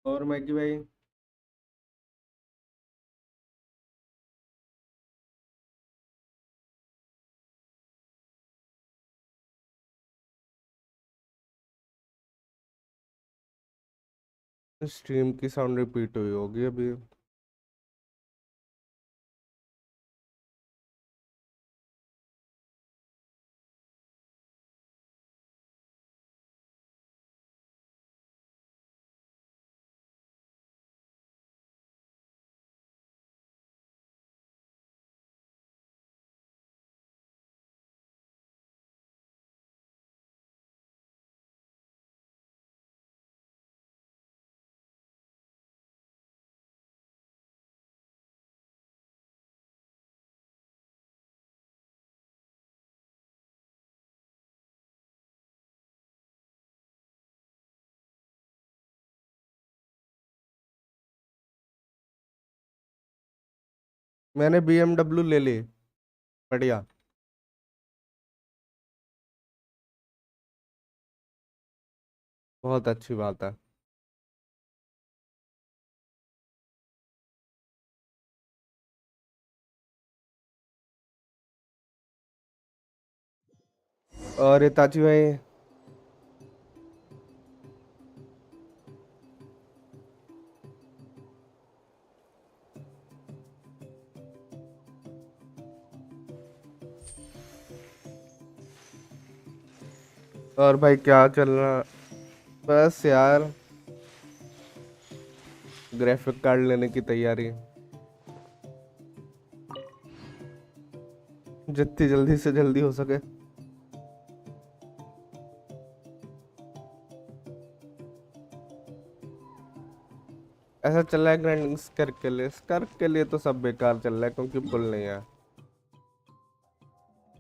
और मैगी भाई। स्ट्रीम की साउंड रिपीट हुई होगी अभी। मैंने BMW ले ली। बढ़िया। बहुत अच्छी बात है। और हिताची भाई। और भाई क्या चल रहा? बस यार, ग्राफिक कार्ड लेने की तैयारी। जितनी जल्दी से जल्दी हो सके। ऐसा चल रहा है ग्राइंडिंग स्कर के लिए तो सब बेकार चल रहा है क्योंकि पुल नहीं है।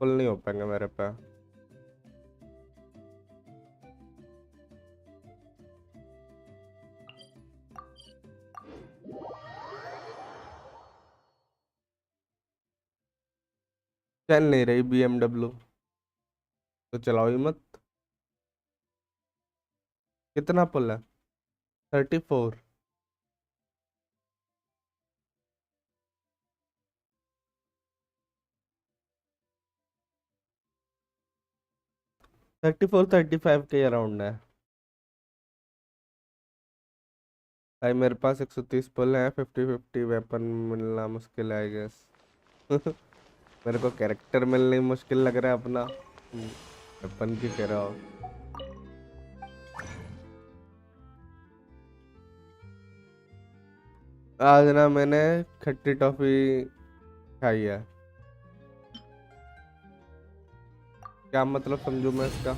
पुल नहीं हो पाएंगे मेरे पे। चल नहीं रही BMW। तो चलाओ ही मत। कितना पुल है? 34। 34 35 के अराउंड है। भाई मेरे पास 130 पुल है। 50 50 वेपन मिलना मुश्किल है आई गेस। मेरे को कैरेक्टर मिलने ही मुश्किल लग रहा है अपना। वेपन की कह रहा हो? आज ना मैंने खट्टी टॉफी खाई है। क्या मतलब समझू मैं इसका?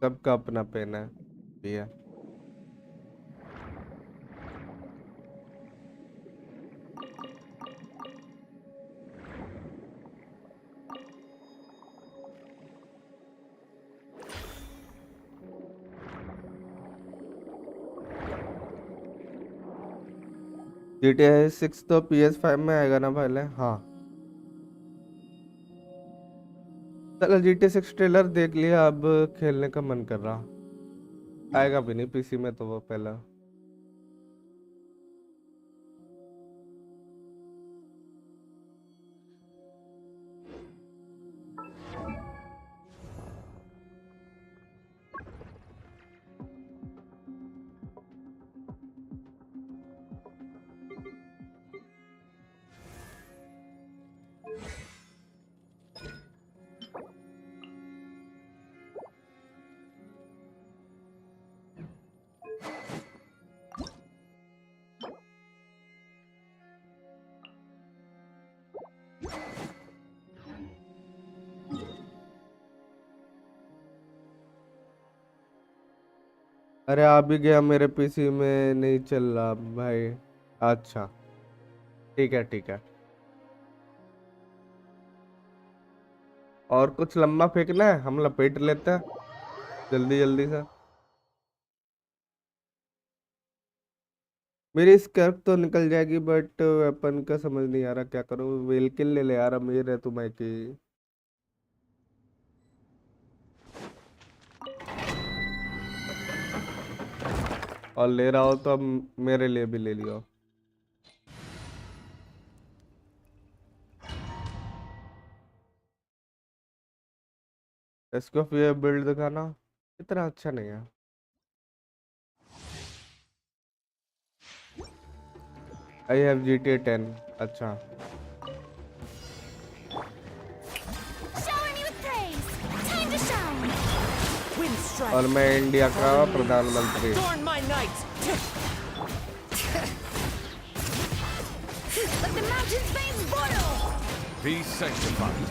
सबका अपना पेन है भैया। GTA 6 तो PS5 में आएगा ना पहले? हाँ। चलो GTA 6 ट्रेलर देख लिया, अब खेलने का मन कर रहा। आएगा भी नहीं PC में तो वो पहला। अरे आ भी गया, मेरे PC में नहीं चल रहा भाई। अच्छा। ठीक है ठीक है। और कुछ लंबा फेंकना है, हम लपेट लेते हैं जल्दी जल्दी से। मेरी स्कर्फ तो निकल जाएगी बट वेपन का समझ नहीं आ रहा क्या करूँ। वेल किल ले ले यार, अमीर है तू मैं की। और ले रहा हो तो अब मेरे लिए भी ले लियो। इसको फिर बिल्ड दिखाना इतना अच्छा नहीं है। I have GTA 10। अच्छा। Shower me with praise. Time to shine. Wind और strike. मैं इंडिया का Fallen leaves. प्रधानमंत्री। Adorn my night. Let the mountain's veins boil. Be sanctified.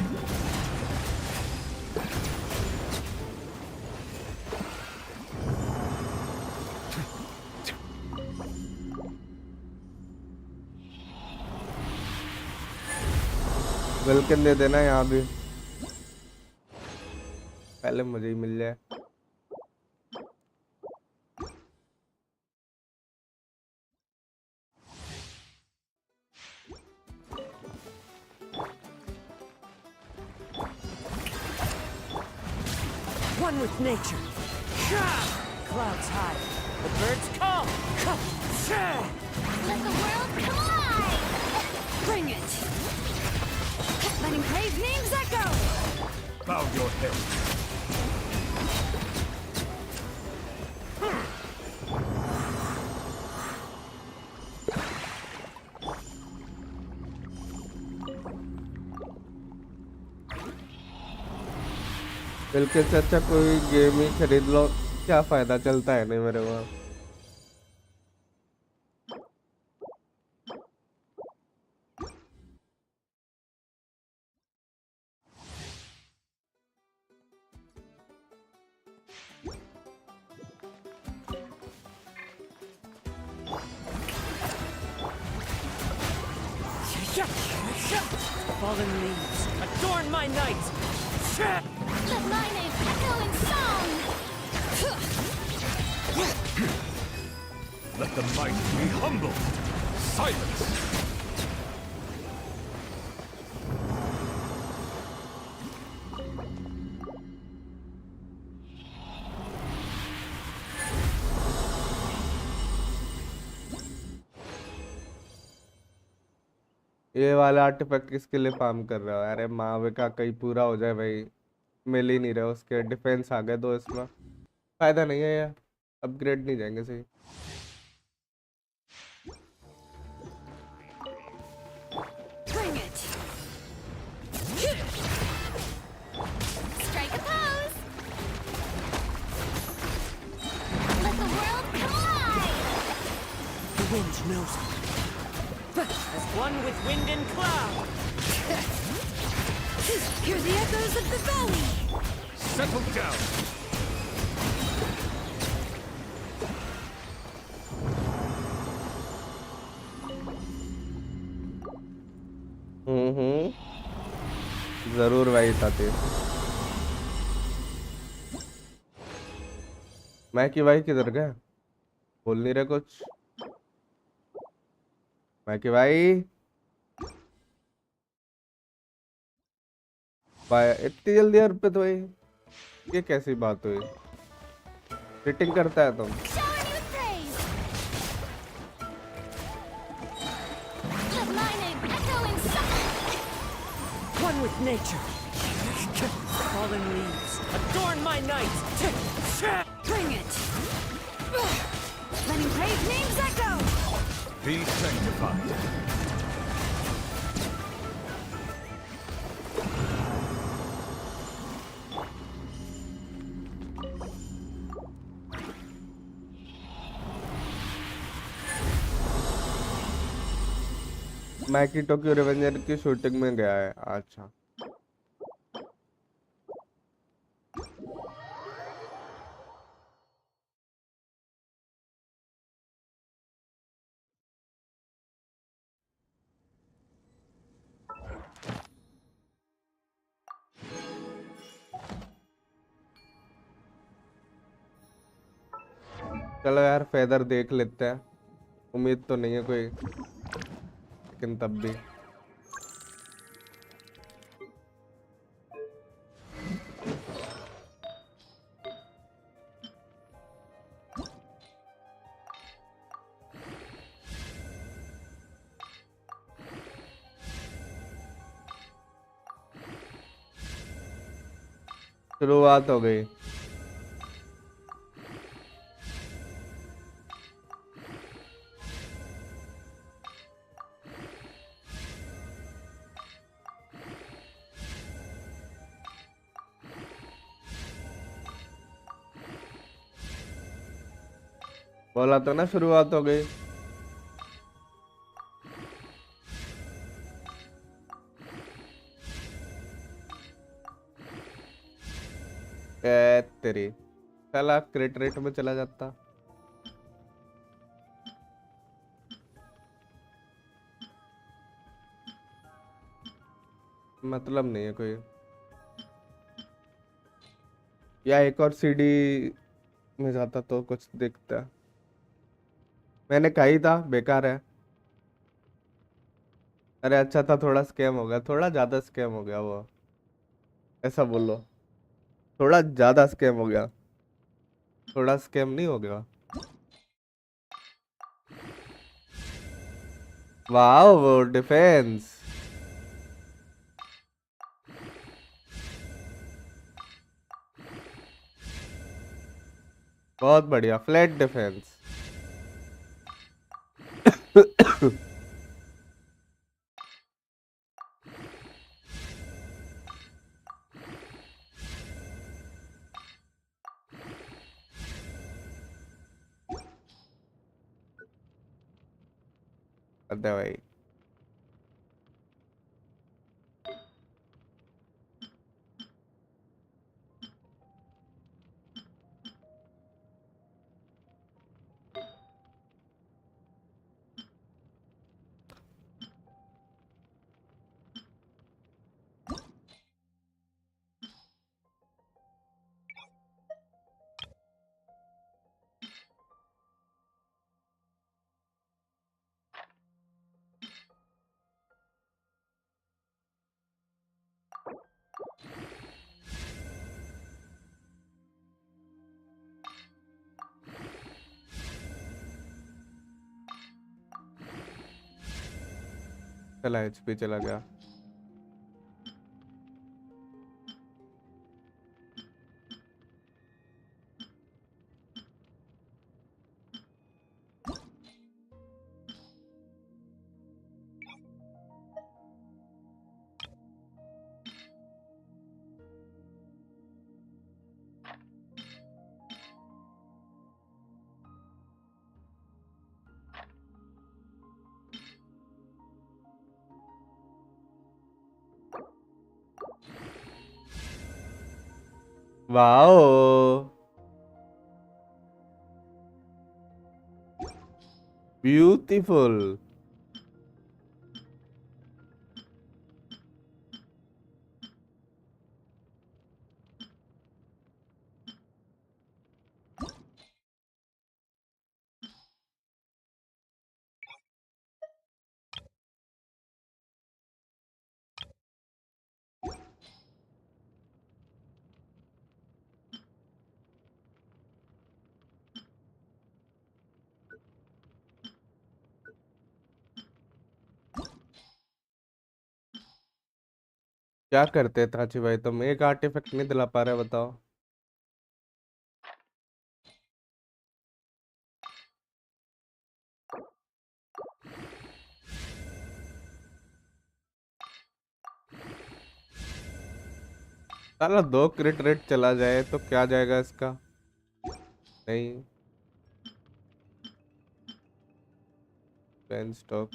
Welcome दे देना यहाँ भी, पहले मुझे ही मिल जाए। One with nature. Clouds high. The birds call. Let the world come alive. Bring it. Letting praise names echo. Bow your head. बिल्कुल से अच्छा कोई गेम ही खरीद लो, क्या फायदा चलता है नहीं मेरे को। Fallen leaves. Adorn my night. Let my name echo in song. Let the mighty be humbled. Silence. ये वाला आर्टिफैक्ट किसके लिए फार्म कर रहा है? अरे मावे का कहीं पूरा हो जाए भाई। मिल ही नहीं रहा, उसके डिफेंस आ गए तो इसमें फायदा नहीं है यार, अपग्रेड नहीं जाएंगे सही। Bring it. Strike a pose. Let the world come alive. The wind knows it. As one with wind and cloud. Hear the echoes of the valley. Settle down. जरूर भाई साथी। मैं कि भाई किधर गया, बोल नहीं रहे कुछ। मैं कि भाई भाई इतनी जल्दी अर्पित भाई, ये कैसी बात हुई? फिटिंग करता है तुम? Shower me with praise. Let my name echo in song. One with nature. Fallen leaves. Adorn my night. Bring it. Letting praise names echo. Be sanctified. मैकी Tokyo revenger की शूटिंग में गया है। अच्छा। चलो यार फेदर देख लेते हैं, उम्मीद तो नहीं है कोई, लेकिन तब भी। शुरुआत हो गई। बोला तो ना शुरुआत हो गई। तेरी साला क्रिट रेट में चला जाता। मतलब नहीं है कोई। या एक और सीडी में जाता तो कुछ दिखता। मैंने कहा ही था बेकार है। अरे अच्छा था, थोड़ा स्कैम हो गया, थोड़ा ज्यादा स्कैम हो गया वो। ऐसा बोलो, थोड़ा ज्यादा स्कैम हो गया। थोड़ा स्कैम नहीं हो गया। वाह वो डिफेंस बहुत बढ़िया, फ्लैट डिफेंस। अरे भाई, चला एचपी चला गया। Wow, beautiful. क्या करते ताची भाई, तुम एक आर्टिफैक्ट नहीं दिला पा रहे, बताओ। साला दो क्रिट रेट चला जाए तो क्या जाएगा इसका। नहीं, pen stock.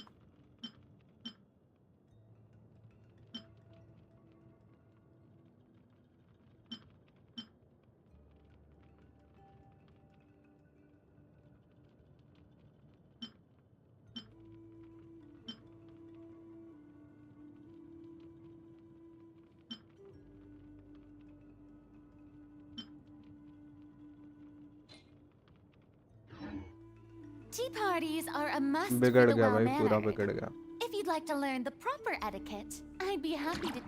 Tea parties are a must for बिगड़ the गया भाई, पूरा well-mannered. बिगड़ गया। If you'd like to learn the proper etiquette, I'd be happy to.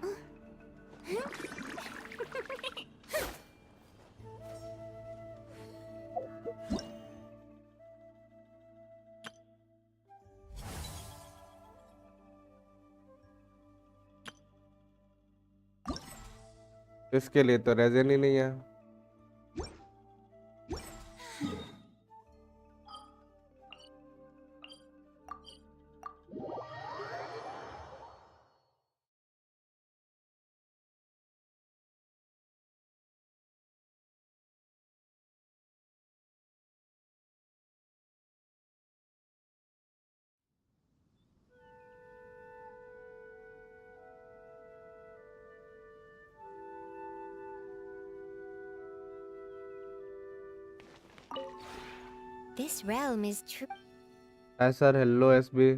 इसके लिए तो रेज़न ही नहीं है। This realm is true. Hi sir, hello SB.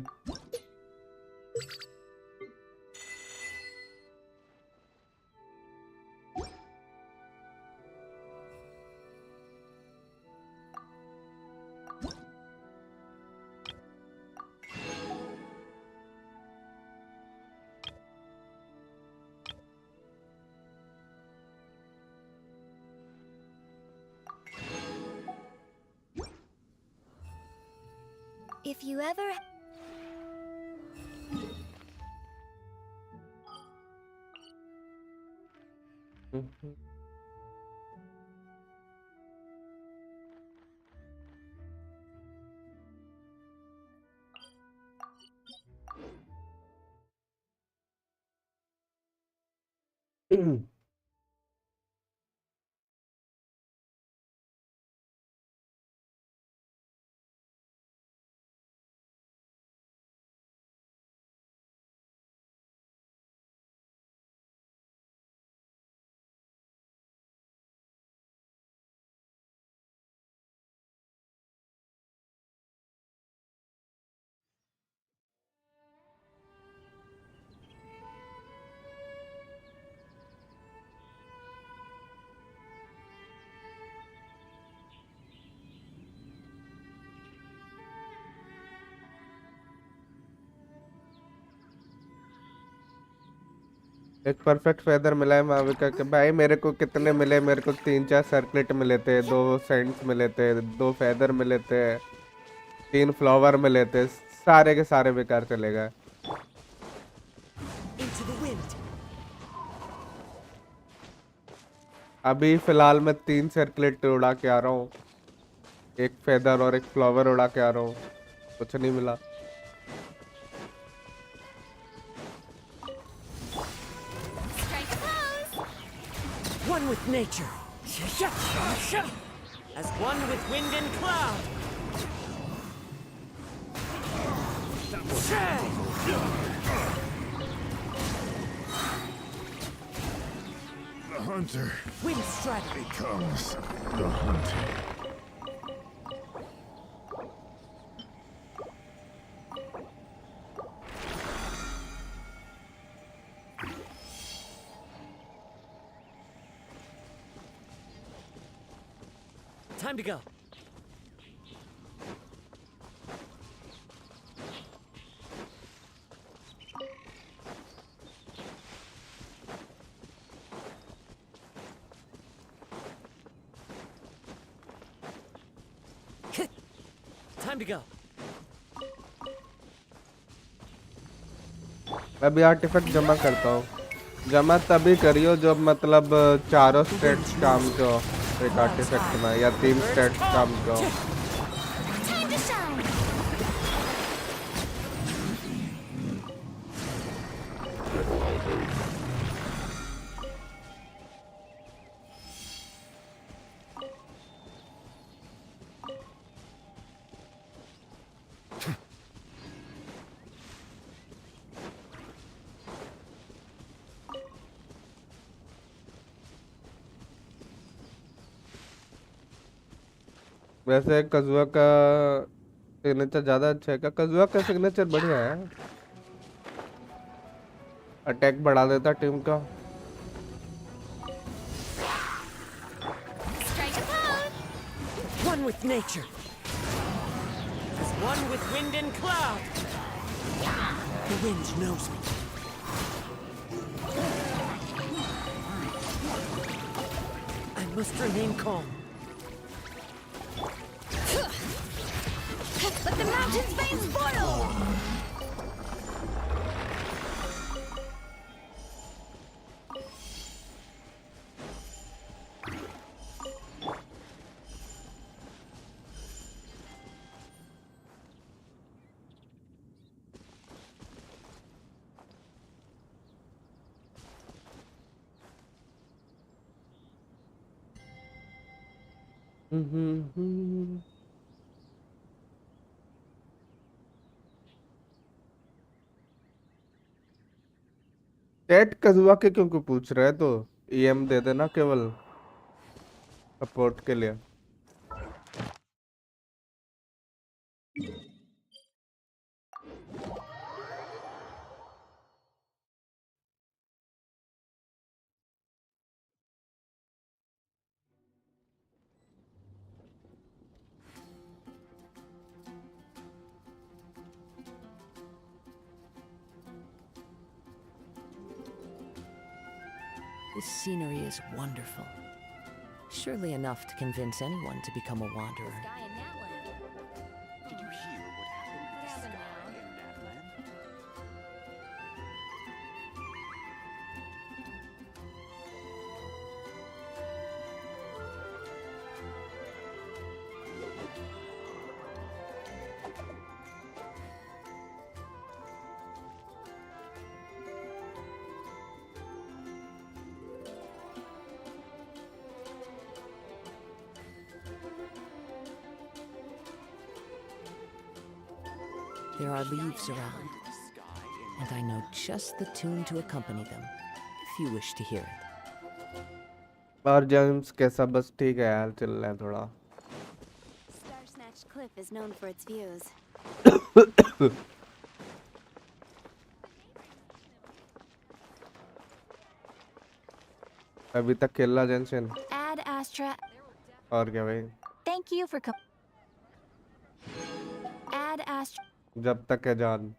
If you ever. एक परफेक्ट फेदर मिला है माविका के भाई। मेरे को कितने मिले? मेरे को 3-4 सर्कलेट मिले थे, 2 सेंट्स मिले थे, 2 फेदर मिले थे, 3 फ्लावर मिले थे। सारे के सारे बेकार चले गए। Into the wind. अभी फिलहाल मैं 3 सर्कलेट उड़ा के आ रहा हूँ, एक फेदर और एक फ्लावर उड़ा के आ रहा हूँ, कुछ नहीं मिला। Strike a pose! One with nature. As one with wind and cloud. The hunter Wind strike. becomes the hunted. Time to go. Time to go. अभी आर्टिफैक्ट जमा करता हूँ। जमा तभी करियो जब मतलब चारों स्टेट्स काम के हो एक आर्टिफैक्ट में, या 3 स्टेट्स काम के हो। Time to shine! वैसे कजुआ का सिग्नेचर ज्यादा अच्छा है क्या? कजुआ का सिग्नेचर बढ़िया है, अटैक बढ़ा देता टीम का। Strike a pose! One with nature. one with wind and cloud. The wind knows me. I must remain calm. Let the mountain's veins boil! चैट कजुआ के क्यों पूछ रहा है? तो ईएम दे देना केवल सपोर्ट के लिए। This scenery is wonderful. Surely enough to convince anyone to become a wanderer. Sky in that land. Did you hear what happened with the happened sky now? in that land? There are leaves around, The sky in and I know just the tune to accompany them, if you wish to hear it. और James कैसा? बस ठीक है यार, चल रहा है थोड़ा। Star Snatch Cliff is known for its views. अभी तक खेल रहा जेंशन। Ad Astra. और क्या भाई, Thank you for Ad Astra. जब तक है जान।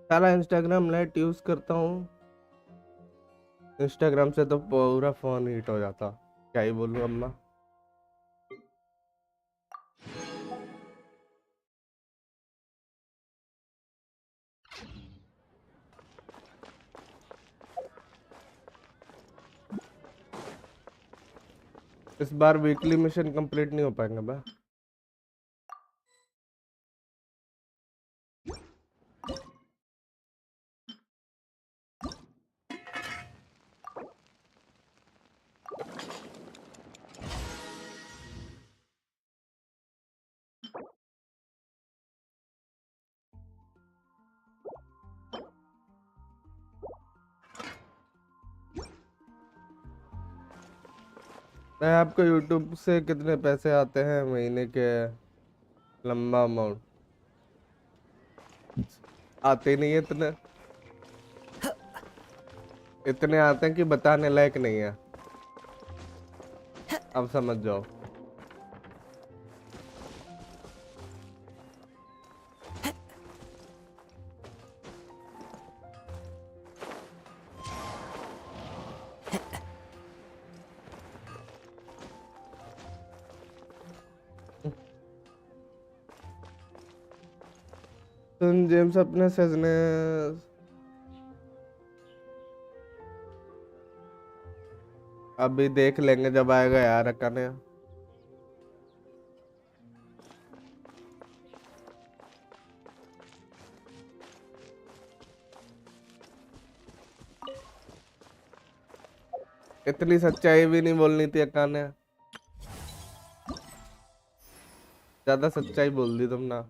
साला इंस्टाग्राम लाइट यूज करता हूँ, इंस्टाग्राम से तो पूरा फोन हीट हो जाता। क्या ही बोलूं अम्मा। इस बार वीकली मिशन कंप्लीट नहीं हो पाएंगे बा। मैं आपको यूट्यूब से कितने पैसे आते हैं महीने के? लंबा अमाउंट आते ही नहीं है इतने। इतने आते हैं कि बताने लायक नहीं है। अब समझ जाओ। सुन जेम्स, अपने सजने अभी देख लेंगे जब आएगा यार अकाने। इतनी सच्चाई भी नहीं बोलनी थी अकाने। ज्यादा सच्चाई बोल दी तुम ना।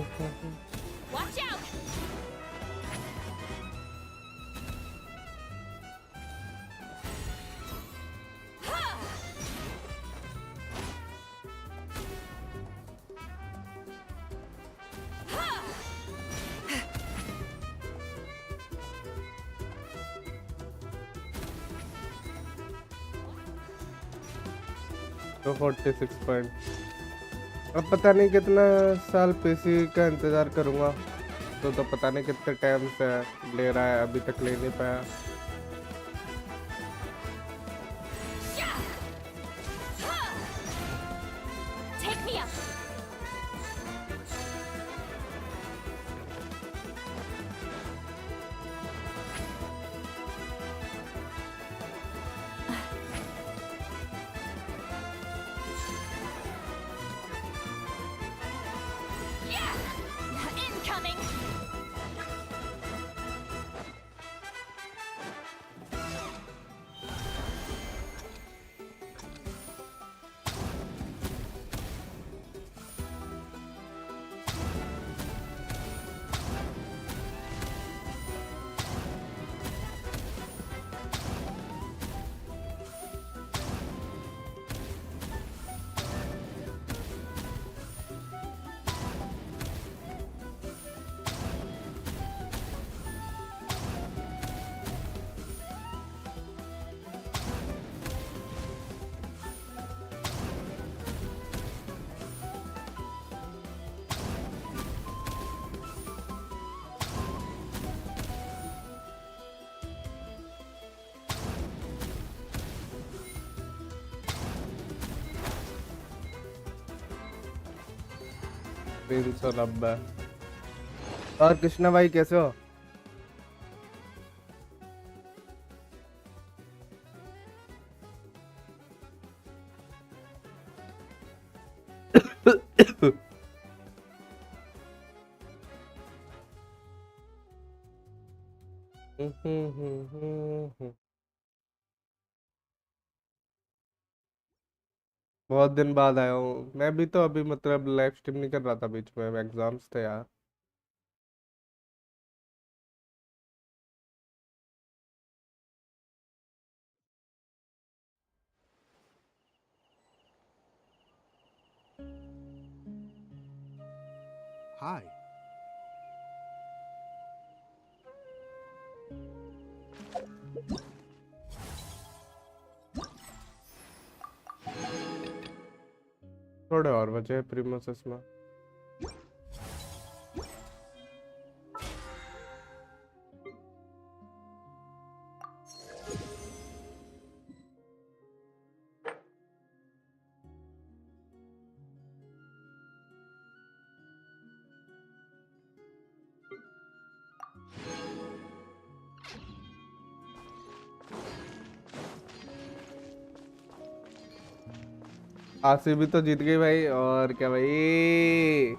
Watch out! तो 46 पॉइंट। अब पता नहीं कितना साल पीसी का इंतज़ार करूँगा, तो पता नहीं कितने टाइम से ले रहा है, अभी तक ले नहीं पाया। Take me up! Incoming! तीन सौ नब्बे। और कृष्णा भाई कैसे हो? बहुत दिन बाद आया हूँ मैं भी, तो अभी मतलब लाइव स्ट्रीम नहीं कर रहा था, बीच में एग्जाम्स थे यार। Hi. थोड़े और बचे प्रीमोसेस में। आरसीबी तो जीत गई भाई, और क्या भाई।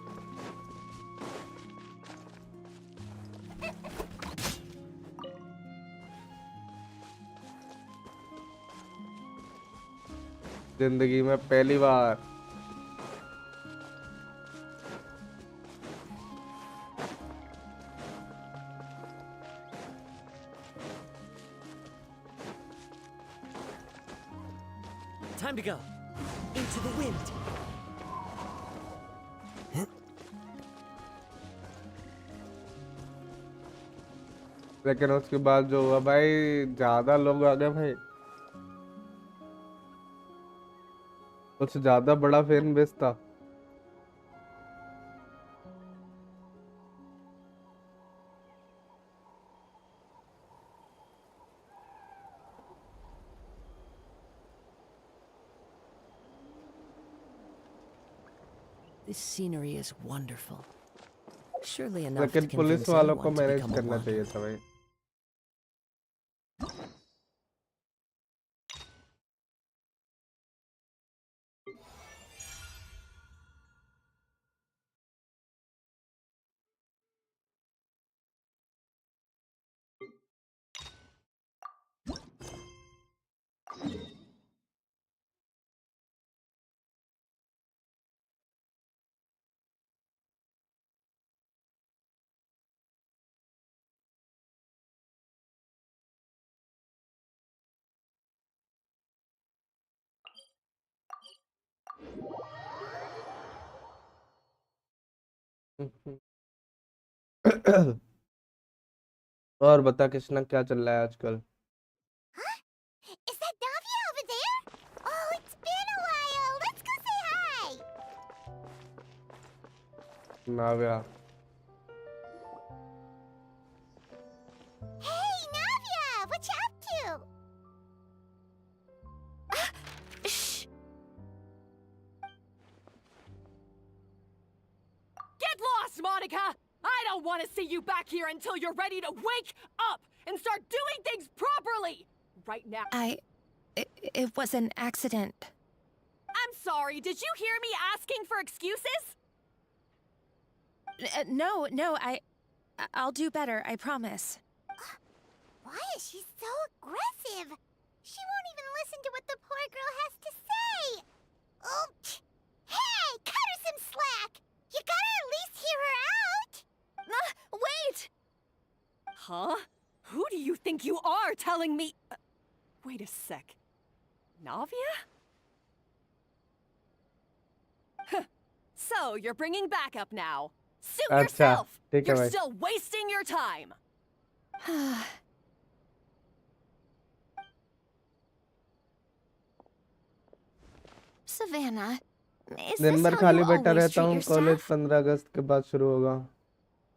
जिंदगी में पहली बार। Time to go. Into the wind. लेकिन उसके बाद जो हुआ भाई, ज्यादा लोग आ गए भाई, कुछ ज्यादा बड़ा फैन बेस था। This scenery is wonderful. Surely enough लेकिन to पुलिस convince वालों को anyone to manage become a करना चाहिए wanderer. था भाई। और बता कृष्णा क्या चल रहा है आजकल? Huh? Is that Navia over there? Oh, it's been a while. Let's go say hi. Navya Hey, Navia, what you up to? Shh. Get lost, Monica! I don't want to see you back here until you're ready to wake up and start doing things properly! Right now. It was an accident. I'm sorry, did you hear me asking for excuses? No, I'll do better, I promise. Why is she so aggressive? She won't even listen to what the poor girl has to say. Oh, hey, cut her some slack. You gotta at least hear her out. Wait! Huh? Who do you think you are telling me? Wait a sec. Navia? Huh. So, you're bringing backup now. Suit अच्छा, yourself! ठीक है You're भाई। still wasting your time! Savannah, is दिन this भर how खाली you बैठा always रहता treat हूँ, your कॉलेज staff? 15 अगस्त के बाद शुरू होगा।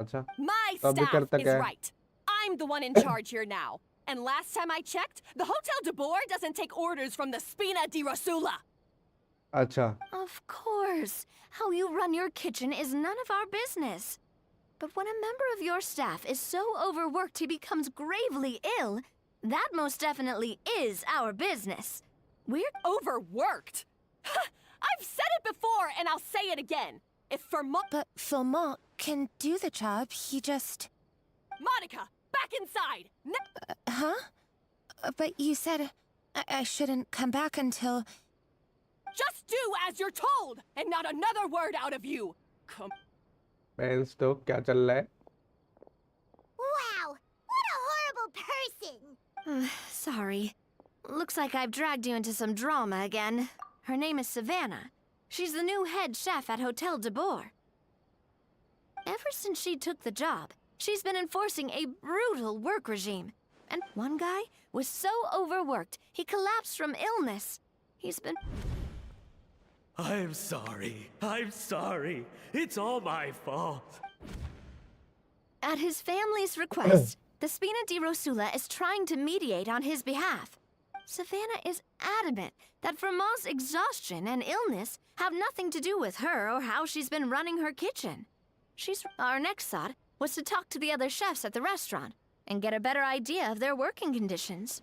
अच्छा, My तो अभी staff करता is क्या है? right. I'm the one in charge here now. And last time I checked, the Hotel de Boer doesn't take orders from the Spina di Rosula. अच्छा, Of course. How you run your kitchen is none of our business. But when a member of your staff is so overworked he becomes gravely ill, that most definitely is our business. We're overworked. I've said it before, and I'll say it again. If But Philmont can do the job, he just... Monica, back inside! Huh? But you said I shouldn't come back until... Just do as you're told, and not another word out of you. Come. मैं stock क्या चल रहा है? Wow, what a horrible person! Sorry. Looks like I've dragged you into some drama again. Her name is Savannah. She's the new head chef at Hotel de Boer. Ever since she took the job, she's been enforcing a brutal work regime. And one guy was so overworked, he collapsed from illness. He's been... I'm sorry. I'm sorry. It's all my fault. At his family's request, the Spina di Rosula is trying to mediate on his behalf. Savannah is adamant that Vermont's exhaustion and illness have nothing to do with her or how she's been running her kitchen. Our next thought was to talk to the other chefs at the restaurant and get a better idea of their working conditions.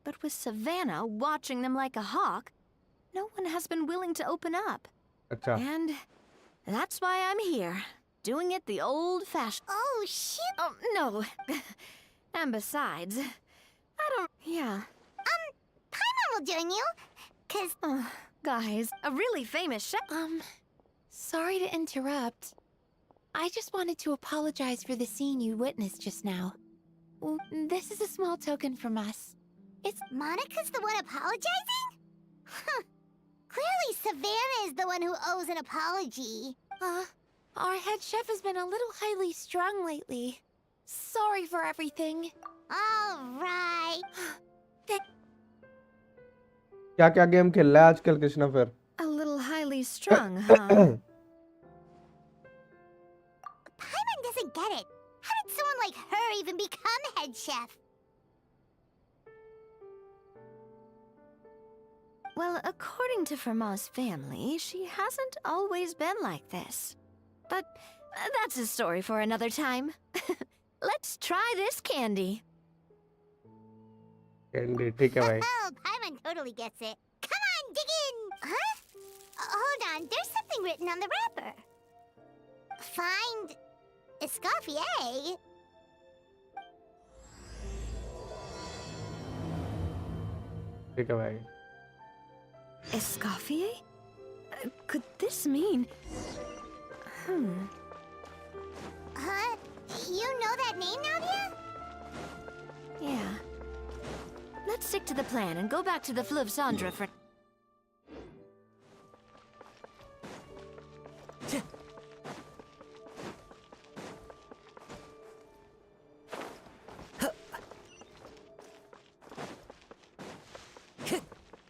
But with Savannah watching them like a hawk, no one has been willing to open up. अच्छा, And that's why I'm here, doing it the old-fashioned... Oh, shit! Oh, no. And besides, I don't... Yeah. Paimon will join you, 'cause... guys, a really famous chef... Sorry to interrupt. I just wanted to apologize for the scene you witnessed just now. This is a small token from us. It's... Monica's the one apologizing? Huh. Clearly Savannah is the one who owes an apology. Our head chef has been a little highly strung lately. Sorry for everything. All right. क्या क्या game खेल रहा है आजकल कृष्णा फिर? A little highly strung, huh? Paimon doesn't get it. How did someone like her even become head chef? Well, according to Fermat's family, she hasn't always been like this. But that's a story for another time. Let's try this candy. Candy ठीक है भाई। Oh, Paimon totally gets it. Come on, dig in! Huh? Hold on, there's something written on the wrapper. Find... Escoffier? ठीक है भाई। Escoffier? Could this mean... Huh? You know that name, Nadia? Yeah. Let's stick to the plan and go back to the Fleuve Cendre for...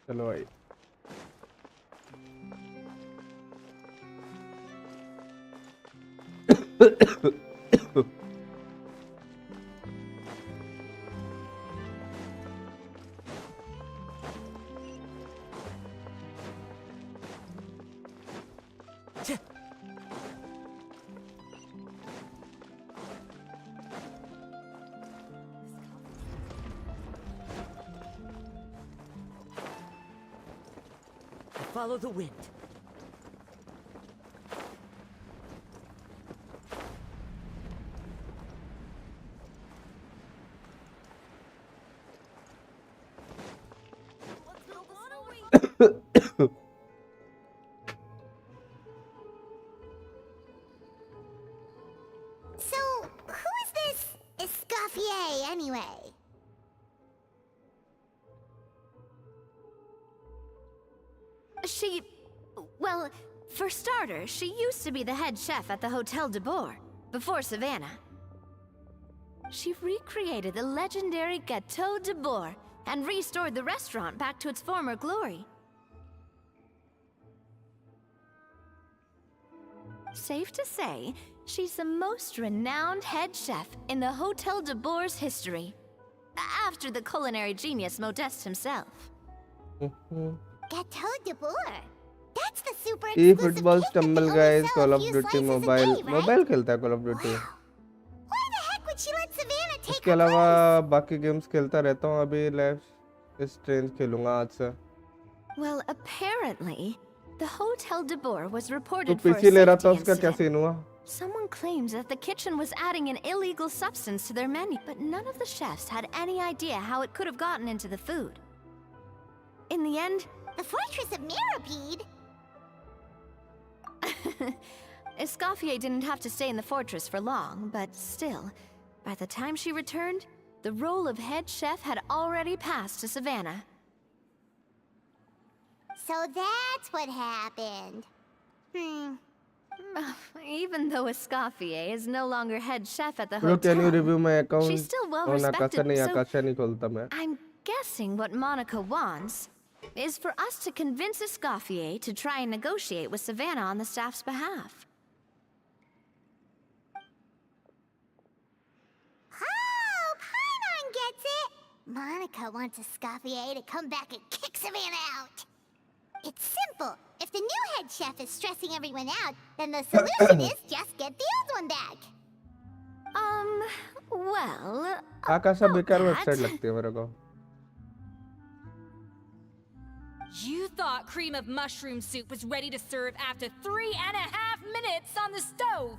चलो भाई Follow the wind. So, who is this Escoffier anyway? Well, for starters, she used to be the head chef at the Hotel de Boer, before Savannah. She recreated the legendary Gâteau de Boer and restored the restaurant back to its former glory. Safe to say, she's the most renowned head chef in the Hotel de Boer's history, after the culinary genius Modeste himself. Gâteau de Boer. That's the super E exclusive football cake that stumble can only guys sell call a of few duty slices a mobile day, right? Mobile खेलता है call of duty Why the heck would she let Savannah take इसके her अलावा place? बाकी games खेलता रहता हूँ अभी life strange खेलूंगा आज से Well, apparently, the Hotel de Boer was तू reported for a पीछे ले रहा था safety उसका क्या incident. सीन हुआ Someone claims that the kitchen was adding an illegal substance to their menu, but none of the chefs had any idea how it could have gotten into the food. In the end, The Fortress of Mirapede? Escoffier didn't have to stay in the fortress for long, but still, by the time she returned, the role of head chef had already passed to Savannah. So that's what happened. Even though Escoffier is no longer head chef at the bro can you hotel, review my she's account still well और आकाशा respected, नहीं so आकाशा नहीं खोलता मैं I'm guessing what Monica wants is for us to convince Escoffier to try and negotiate with Savannah on the staff's behalf. Oh, Paimon gets it! Monica wants Escoffier to come back and kick Savannah out. It's simple. If the new head chef is stressing everyone out, then the solution is just get the old one back. Well, आकाशा बेकार that. Website लगती है मेरे को You thought cream of mushroom soup was ready to serve after 3.5 minutes on the stove.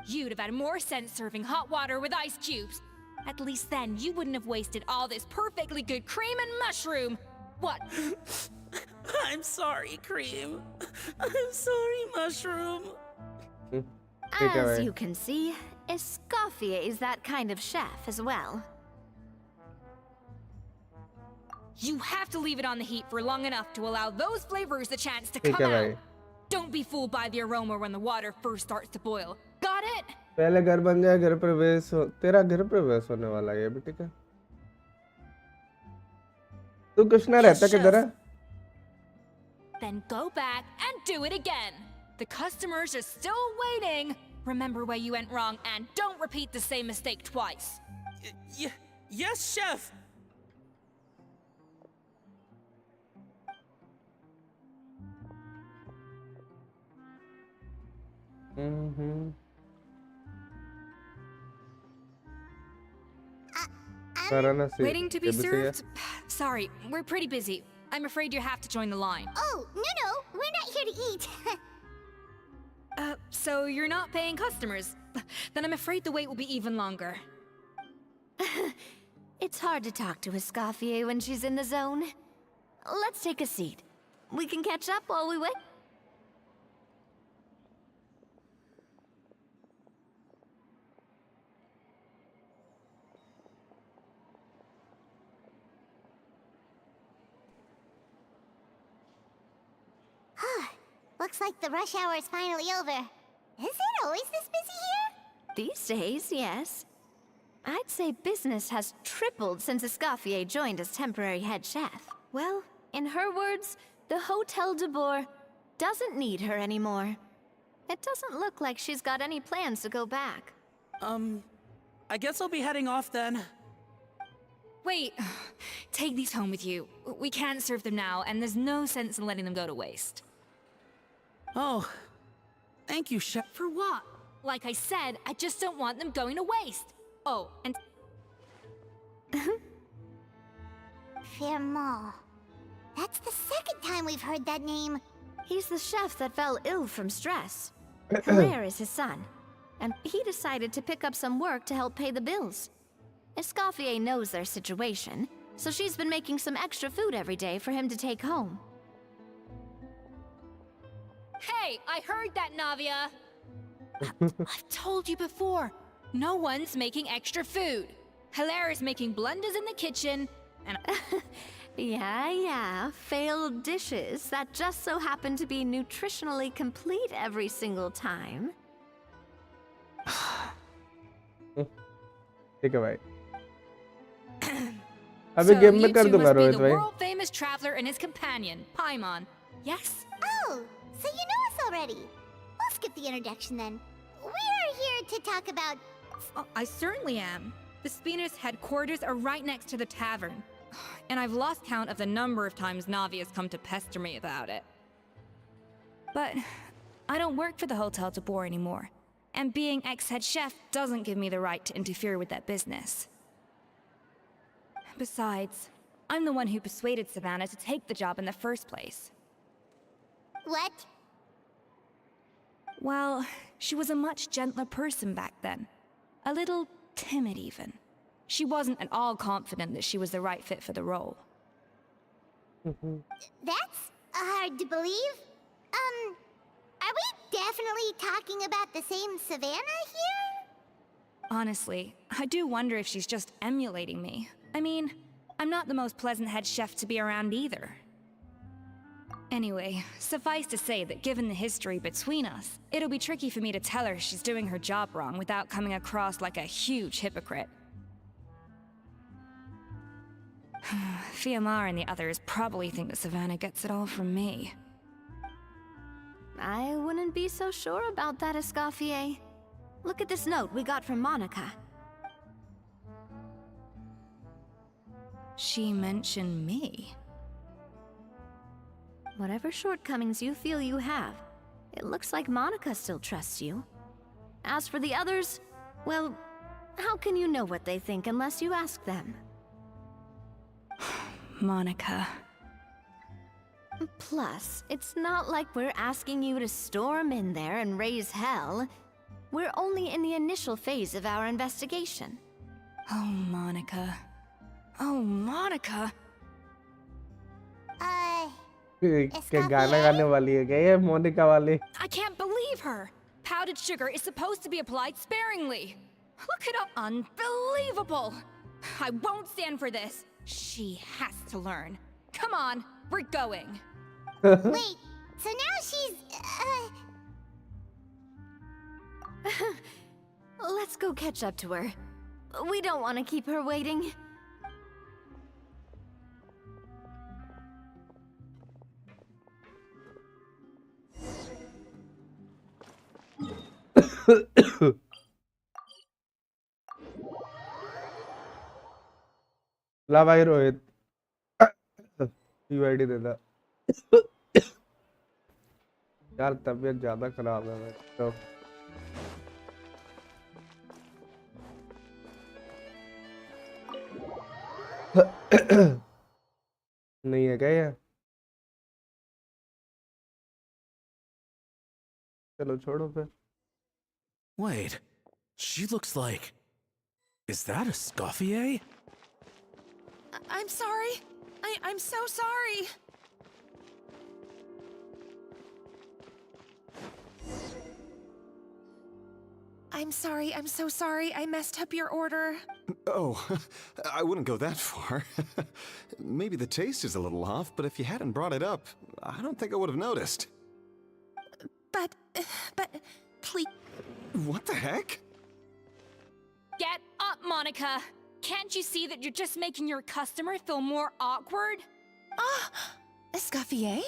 You'd have had more sense serving hot water with ice cubes. At least then you wouldn't have wasted all this perfectly good cream and mushroom. What? I'm sorry, Cream. I'm sorry, Mushroom. ठीक है As भाई you can see, Escoffier is that kind of chef as well. You have to leave it on the heat for long enough to allow those flavors the chance to ठीक come है भाई out. Don't be fooled by the aroma when the water first starts to boil. Got it? पहले घर बन जाए घर प्रवेश तेरा घर प्रवेश होने वाला है अभी ठीक है तू कृष्णा रहता किधर है Then go back and do it again. The customers are still waiting. Remember where you went wrong and don't repeat the same mistake twice. Yes, Chef. कराना से Waiting to be ये भी सही है। served? Sorry, we're pretty busy. I'm afraid you have to join the line. Oh, no, we're not here to eat. So you're not paying customers? Then I'm afraid the wait will be even longer. It's hard to talk to Escoffier when she's in the zone. Let's take a seat. We can catch up while we wait. Looks like the rush hour is finally over. Is it always this busy here? These days, yes. I'd say business has tripled since Escoffier joined as temporary head chef. Well, In her words, the Hotel de Boer doesn't need her anymore. It doesn't look like she's got any plans to go back. I guess I'll be heading off then. Wait, take these home with you. We can't serve them now, and there's no sense in letting them go to waste. Oh, thank you, Chef. For what? Like I said, I just don't want them going to waste. Oh, and Firmo. That's the second time we've heard that name. He's the chef that fell ill from stress. Hilaire is his son, and he decided to pick up some work to help pay the bills. Escoffier knows their situation, so she's been making some extra food every day for him to take home. hey, I heard that, Navia. I've told you before, no one's making extra food. Hilaire is making blunders in the kitchen, and Yeah, failed dishes that just so happen to be nutritionally complete every single time. ठीक है भाई अभी so game you में कर two दूंगा must be Rohit the भाई world-famous traveler and his companion, Paimon. Yes? Oh, so you know us already. We'll skip the introduction then. We're here to talk about... Oh, I certainly am. The Spina's headquarters are right next to the tavern. And I've lost count of the number of times Navi has come to pester me about it. But I don't work for the Hotel de Boer anymore. And being ex-head chef doesn't give me the right to interfere with that business. Besides, I'm the one who persuaded Savannah to take the job in the first place. What? Well, she was a much gentler person back then. A little timid even. She wasn't at all confident that she was the right fit for the role. That's hard to believe. Are we definitely talking about the same Savannah here? Honestly, I do wonder if she's just emulating me. I mean, I'm not the most pleasant head chef to be around either. Anyway, suffice to say that given the history between us, it'll be tricky for me to tell her she's doing her job wrong without coming across like a huge hypocrite. Fiamar and the others probably think that Savannah gets it all from me. I wouldn't be so sure about that, Escoffier. Look at this note we got from Monica. She mentioned me. Whatever shortcomings you feel you have, it looks like Monica still trusts you. As for the others, well, how can you know what they think unless you ask them? Monica. Plus, it's not like we're asking you to storm in there and raise hell. We're only in the initial phase of our investigation. Oh, Monica. Oh, Monica. क्या गाना गाने वाली है क्या ये मोनिका वाली I can't believe her! Powdered sugar is supposed to be applied sparingly. Look it up. Unbelievable! I won't stand for this. She has to learn. Come on, we're going. Wait, so now she's... Let's go catch up to her. We don't want to keep her waiting. ला भाई Rohit UID दे दा यार तबीयत ज्यादा खराब है मेरी तो नहीं है क्या ये चलो छोड़ो फिर Wait, she looks like... Is that a Scoffier? I'm sorry. I'm so sorry. I'm sorry. I'm so sorry. I messed up your order. Oh, I wouldn't go that far. Maybe the taste is a little off, but if you hadn't brought it up, I don't think I would have noticed. But, please. What the heck? Get up, Monica! Can't you see that you're just making your customer feel more awkward? Escoffier?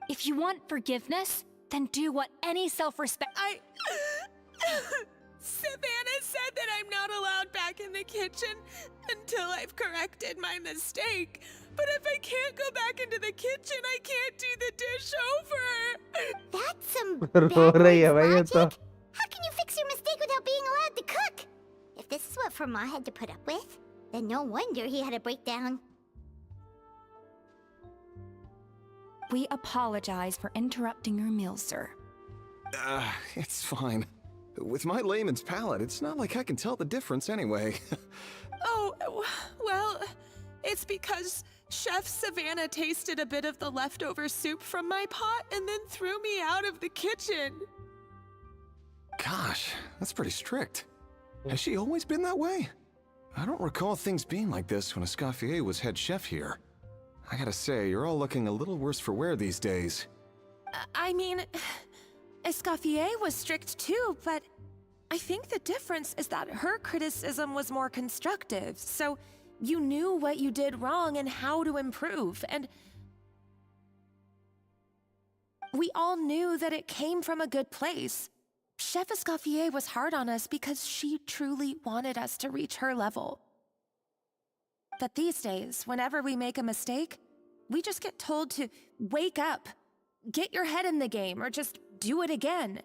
If you want forgiveness, then do what any self-respect— Savannah said that I'm not allowed back in the kitchen until I've corrected my mistake. But if I can't go back into the kitchen, I can't do the dish over. That's some रो रही है भाई ये backwards तो logic. How can you fix your mistake without being allowed to cook? If this is what Fermat had to put up with, then no wonder he had a breakdown. We apologize for interrupting your meal, sir. It's fine. With my layman's palate, it's not like I can tell the difference anyway. Oh, well, it's because Chef Savannah tasted a bit of the leftover soup from my pot and then threw me out of the kitchen. Gosh, that's pretty strict. Has she always been that way? I don't recall things being like this when Escoffier was head chef here. I gotta say, you're all looking a little worse for wear these days. I mean, Escoffier was strict too, but I think the difference is that her criticism was more constructive, so you knew what you did wrong and how to improve, and we all knew that it came from a good place. Chef Escoffier was hard on us because she truly wanted us to reach her level. But these days, whenever we make a mistake, we just get told to wake up, get your head in the game, or just do it again.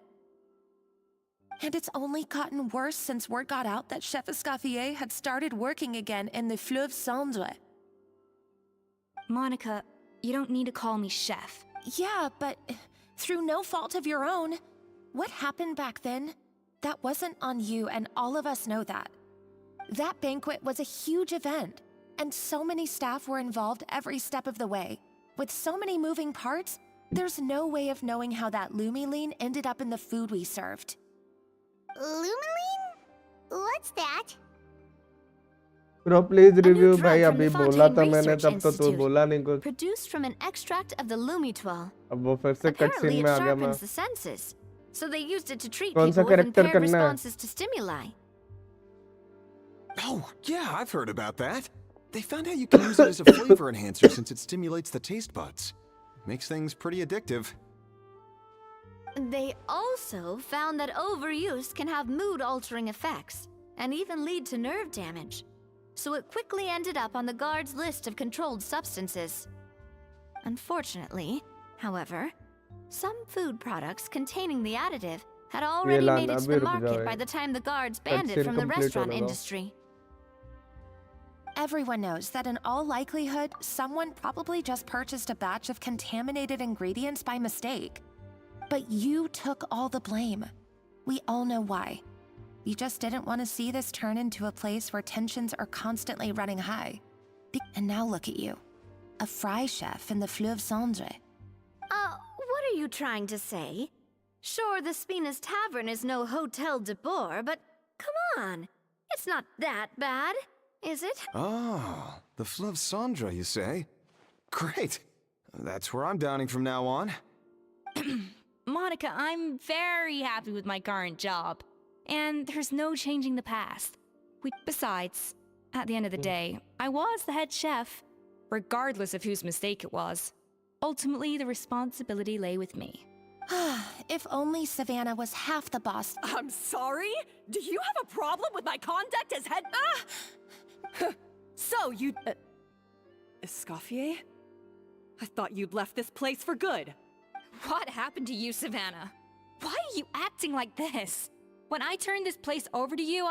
And it's only gotten worse since word got out that Chef Escoffier had started working again in the Fleuve Cendre. Monica, you don't need to call me chef. Yeah, but through no fault of your own, what happened back then, that wasn't on you, and all of us know that. That banquet was a huge event, and so many staff were involved every step of the way. With so many moving parts, there's no way of knowing how that lumiline ended up in the food we served. Lumiline? What's that? Bro please A new review drug भाई from अभी the बोला Fontaine था मैंने Research तब तो तू Institute, बोला नहीं कुछ produced from an extract of the Lumitwell. अब वो फिर से कट Apparently, सीन it में आ गया मैं sharpens the senses, so they used it to treat कौन सा people with कैरेक्टर impaired करना है responses to stimuli. Oh, yeah, I've heard about that. They found out you can use it as a flavor enhancer since it stimulates the taste buds. Makes things pretty addictive. They also found that overuse can have mood-altering effects, and even lead to nerve damage. So it quickly ended up on the guard's list of controlled substances. Unfortunately, however, some food products containing the additive had already made it to the market by the time the guards banned it from the restaurant industry. Everyone knows that in all likelihood, someone probably just purchased a batch of contaminated ingredients by mistake. But you took all the blame. We all know why. You just didn't want to see this turn into a place where tensions are constantly running high. And now look at you. A fry chef in the Fleuve Cendre. What are you trying to say? Sure, the Spina's Tavern is no Hotel de Boer, but come on. It's not that bad, is it? Oh, the Fleuve Cendre, you say? Great. That's where I'm dining from now on. Monica, I'm very happy with my current job. And there's no changing the past. Besides, at the end of the day, I was the head chef, regardless of whose mistake it was. Ultimately, the responsibility lay with me. If only Savannah was half the boss. I'm sorry? Do you have a problem with my conduct as head— So you— Escoffier? I thought you'd left this place for good. What happened to you, Savannah? Why are you acting like this? When I turned this place over to you,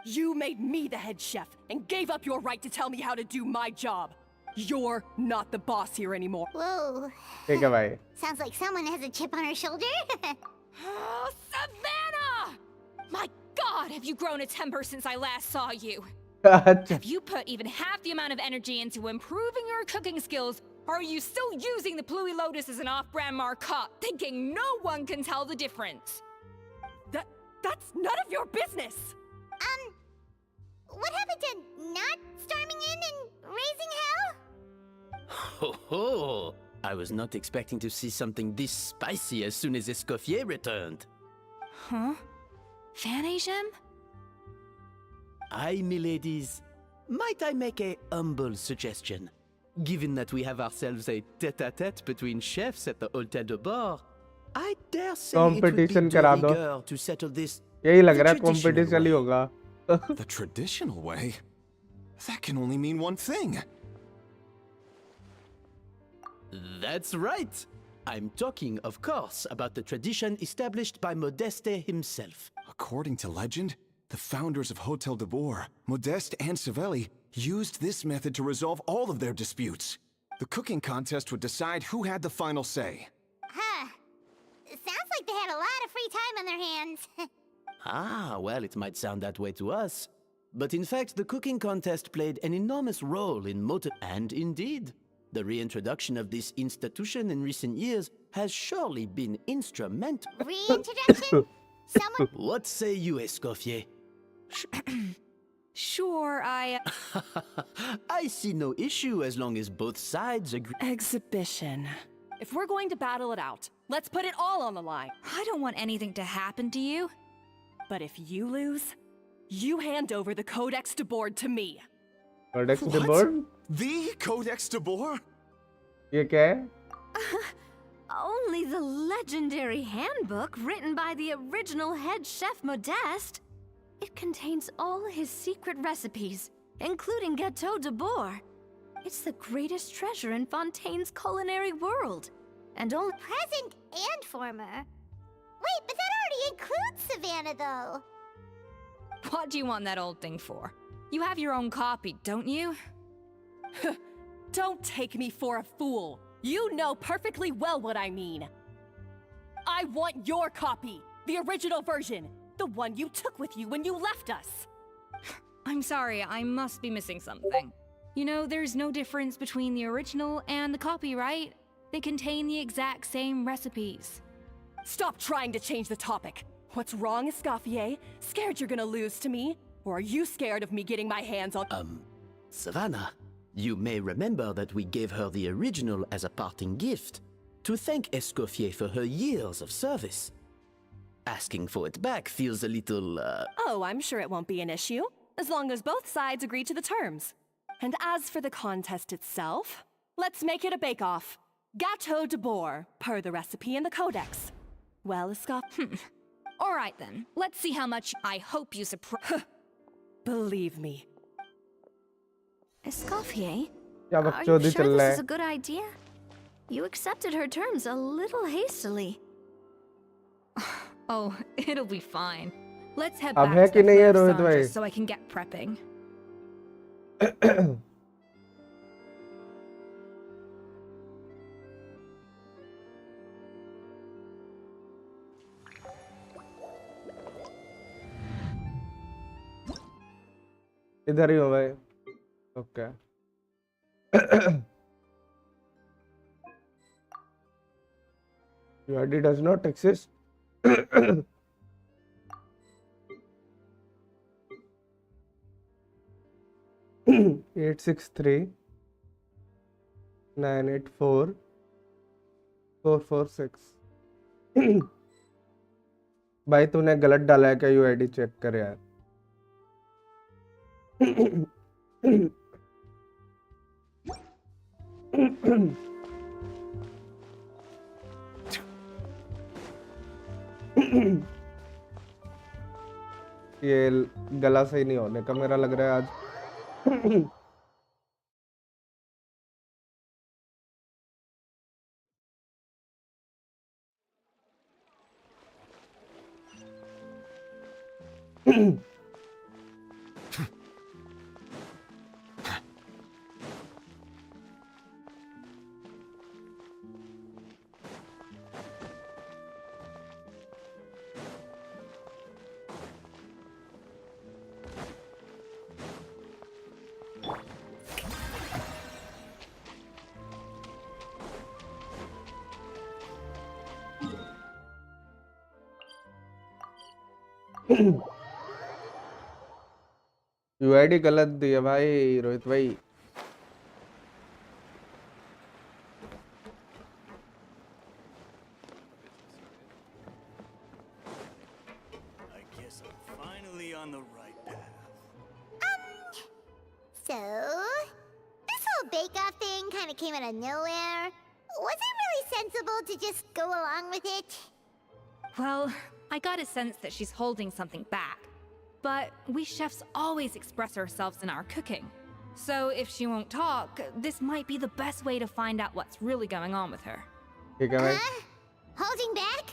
You made me the head chef and gave up your right to tell me how to do my job. You're not the boss here anymore. Whoa. ठीक है भाई Sounds like someone has a chip on her shoulder. Oh, Savannah! My God, have you grown a temper since I last saw you? Have you put even half the amount of energy into improving your cooking skills, or are you still using the Pluie Lotus as an off-brand markup, thinking no one can tell the difference? That's none of your business! What happened to not storming in and raising hell? Ho ho! I was not expecting to see something this spicy as soon as Escoffier returned. Huh? Fan Asian? Aye, miladies. Might I make a humble suggestion? Given that we have ourselves a tête-à-tête between chefs at the Hôtel de Bord, I dare say it would be Competition de करा दो. rigueur to settle this यही लग the रहा है traditional competition ही way. होगा. The traditional way? That can only mean one thing. That's right. I'm talking, of course, about the tradition established by Modeste himself. According to legend, the founders of Hotel de Boer, Modeste and Savelli, used this method to resolve all of their disputes. The cooking contest would decide who had the final say. Huh. Sounds like they had a lot of free time on their hands. Ah, well, it might sound that way to us. But in fact, the cooking contest played an enormous role in And indeed, the reintroduction of this institution in recent years has surely been instrumental. Reintroduction? Someone... What say you, Escoffier? Sure, I see no issue as long as both sides agree. Exhibition. If we're going to battle it out, let's put it all on the line. I don't want anything to happen to you. But if you lose, you hand over the Codex de Board to me. Codex de What? Board? The Codex de Boer? ये क्या है? Only the legendary handbook written by the original head chef Modeste. It contains all his secret recipes, including Gâteau de Boer. It's the greatest treasure in Fontaine's culinary world. And only Present and former. Wait, but that already includes Savannah, though. What do you want that old thing for? You have your own copy, don't you? Don't take me for a fool. You know perfectly well what I mean. I want your copy, the original version, the one you took with you when you left us. I'm sorry, I must be missing something. You know, there's no difference between the original and the copy, right? They contain the exact same recipes. Stop trying to change the topic. What's wrong, Escoffier? Scared you're gonna lose to me? Or are you scared of me getting my hands on— Savannah, you may remember that we gave her the original as a parting gift, to thank Escoffier for her years of service. Asking for it back feels a little, Oh, I'm sure it won't be an issue, as long as both sides agree to the terms. And as for the contest itself, let's make it a bake-off. Gâteau de Boer, per the recipe in the Codex. Well, All right then, let's see how much I hope you surprise. Believe me. Escoffier, क्या are you बकचोदी sure चल रहा this is है? a good idea? You accepted her terms a little hastily. Oh, it'll be fine. Let's head अब back है to कि the नहीं है Fleur रोहित Saunders भाई? so I can get prepping. इधर ही हो भाई. Okay. Your ID does not exist. 863-984-446. भाई तूने गलत डाला है क्या? यूआईडी चेक कर यार. ये गला सही नहीं होने का मेरा लग रहा है आज. यूआईडी गलत दी है भाई रोहित भाई. I guess I'm finally on the right path. So, this'll bake-off thing kind of came out of nowhere. Was it really sensible to just go along with it? Well, I got a sense that she's holding something back. But we chefs always express ourselves in our cooking. So if she won't talk, this might be the best way to find out what's really going on with her. ठीक है भाई. Holding back?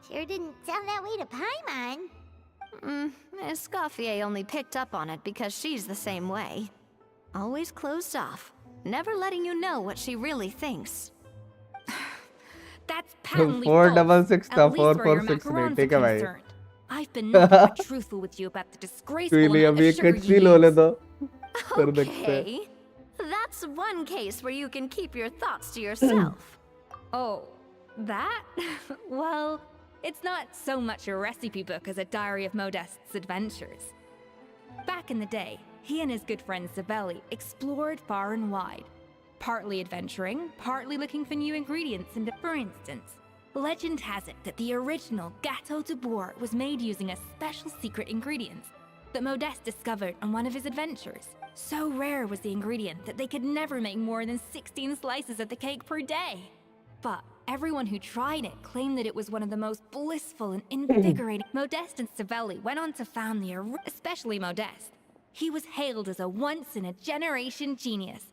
Sure didn't sound that way to Paimon. Escoffier only picked up on it because she's the same way. Always closed off, never letting you know what she really thinks. That's patently 466 था, false, at least where your 446 नहीं. macarons ठीक है are भाई. concerned. I've been nothing but truthful with you about the disgraceful कोई नहीं, amount अभी of एक sugar कच्ची you लो ले use. दो. कर देखते हैं. Okay, that's one case where you can keep your thoughts to yourself. Oh, that? Well, it's not so much a recipe book as a diary of Modest's adventures. Back in the day, he and his good friend Zabelli explored far and wide, partly adventuring, partly looking for new ingredients. And for instance, legend has it that the original Gâteau de Bourg was made using a special secret ingredient that Modeste discovered on one of his adventures. So rare was the ingredient that they could never make more than 16 slices of the cake per day. But everyone who tried it claimed that it was one of the most blissful and invigorating. Modeste and Savelli went on to found especially Modeste. He was hailed as a once-in-a-generation genius.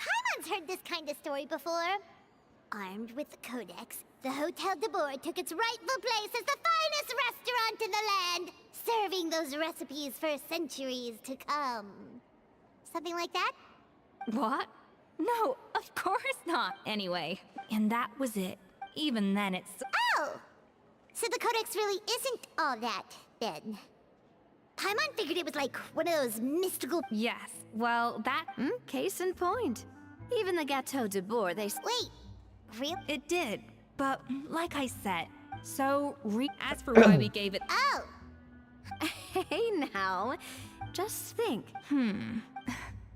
Paimon's heard this kind of story before. Armed with the Codex, the Hotel de Bourg took its rightful place as the finest restaurant in the land, serving those recipes for centuries to come. Something like that? What? No, of course not. Anyway, and that was it. Even then, it's... Oh! So the Codex really isn't all that, then. Paimon figured it was like one of those mystical... Yes, well, that... Case in point. Even the Gâteau de Bourg, they... Wait, real? It did, but like I said, so as for why we gave it... Oh! Hey now, just think.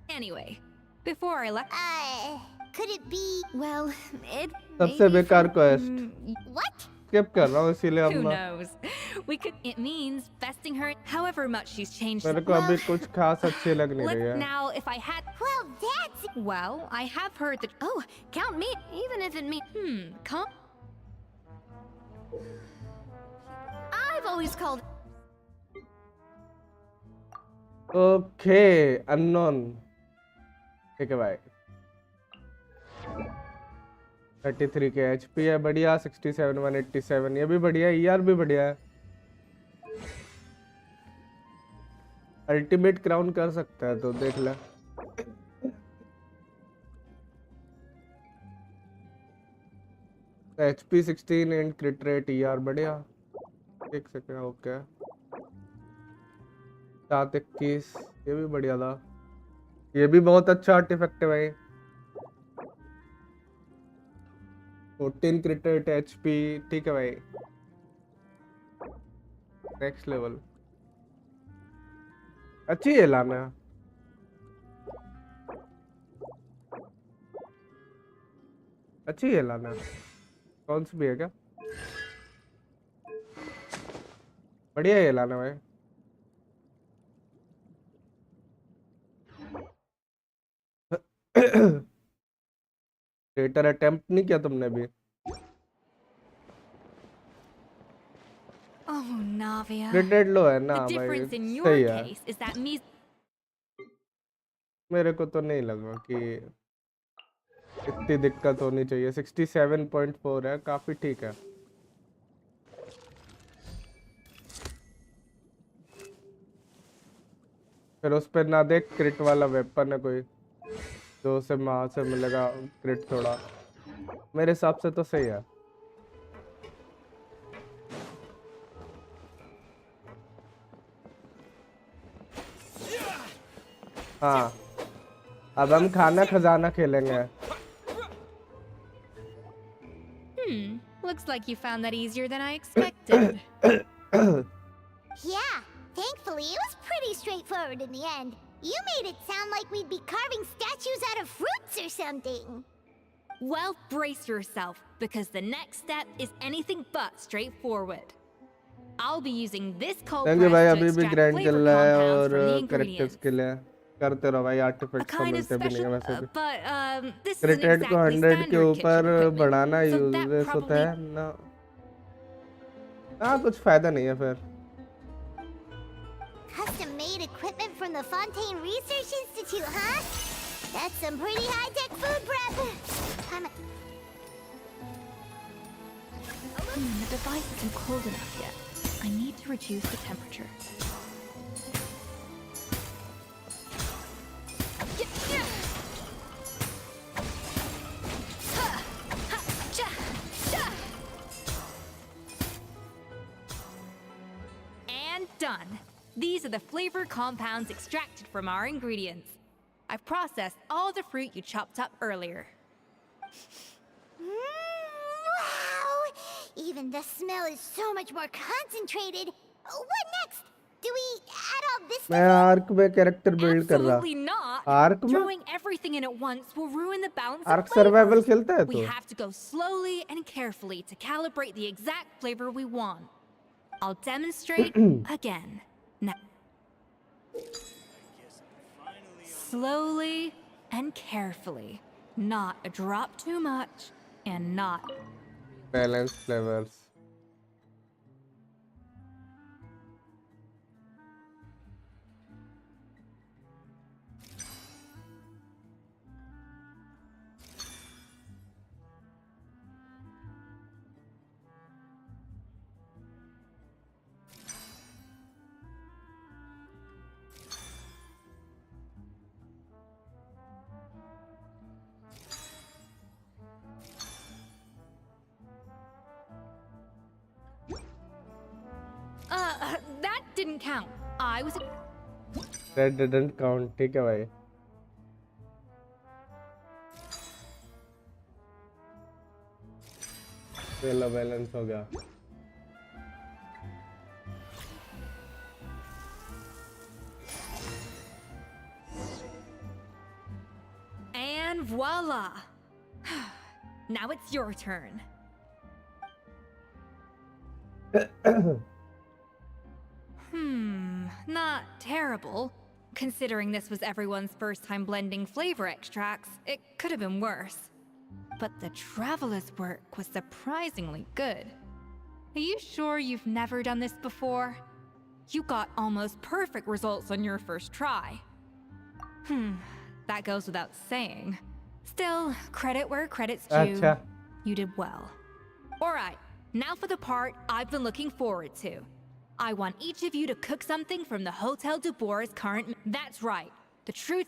Anyway, before I left... Could it be... Well, it... सबसे बेकार quest. What? Skip कर रहा हूँ इसीलिए अब Who मैं. knows? We could... It means besting her however much she's changed. मेरे को अभी कुछ खास अच्छी लग नहीं रही है. Now, if I had... Well, that's... Well, I have heard that... Oh, count me, even if it means... Come... I've always called... Okay, unknown. ठीक है भाई. 33 के HP है, बढ़िया. 67 187 ये भी बढ़िया है. ER भी बढ़िया है. अल्टीमेट क्राउन कर सकता है तो देख ले. HP 16 एंड क्रिट रेट ER बढ़िया. देख सकते हैं. ओके 721 ये भी बढ़िया था. ये भी बहुत अच्छा आर्टिफैक्ट है भाई. 14 क्रिट रेट HP ठीक है भाई. Next level. अच्छी है लाना. अच्छी है लाना. कौन सी भी है क्या? बढ़िया है लाना भाई. क्रिएटर अटेम्प्ट नहीं किया तुमने भी? Oh, Navia. क्रिट रेट लो है ना The भाई. difference in your सही है. case is that me... मेरे को तो नहीं लगा कि इतनी दिक्कत होनी चाहिए. 67.4 है, काफी ठीक है. फिर उस पर ना देख क्रिट वाला वेपन है कोई जो उसे वहां से मिलेगा क्रिट थोड़ा. मेरे हिसाब से तो सही है. हाँ अब हम खाना खजाना खेलेंगे. Looks like you found that easier than I expected. Yeah, thankfully it was pretty straightforward in the end. You made it sound like we'd be carving statues out of fruits or something. Well, brace yourself, because the next step is anything but straightforward. I'll be using this cold thank you press भाई. to अभी भी extract grand चल flavor रहा है compounds और from the characters ingredients. के लिए करते रहो भाई, A आर्टिफैक्ट्स तो kind of मिलते भी नहीं है special, वैसे भी। but this isn't क्रिटेड को exactly 100 के standard kitchen ऊपर equipment, बढ़ाना so that यूजलेस होता probably है ना। हाँ, कुछ फायदा नहीं है फिर। Custom-made equipment from the Fontaine Research Institute, huh? That's some pretty high-tech food prep. The device isn't cold enough yet. I need to reduce the temperature. And done. These are the flavor compounds extracted from our ingredients. I've processed all the fruit you chopped up earlier. Wow! Even the smell is so much more concentrated. What next? Do we add all this मैं arc में character build कर रहा। Absolutely not. Arc में Throwing everything in at once will ruin the balance arc of survival flavors. खेलता है We तो? have to go slowly and carefully to calibrate the exact flavor we want. I'll demonstrate again. Now. Slowly and carefully. Not a drop too much and not Balanced flavors. that didn't count. I was That didn't count. ठीक है भाई। चलो balance हो गया। And voila! Now it's your turn. Not terrible. Considering this was everyone's first time blending flavor extracts, it could have been worse. But the traveler's work was surprisingly good. Are you sure you've never done this before? You got almost perfect results on your first try. That goes without saying. Still, credit where credit's due. अच्छा। You did well. Alright, now for the part I've been looking forward to. I want each of you to cook something from the Hotel du Bois' current... That's right. The truth...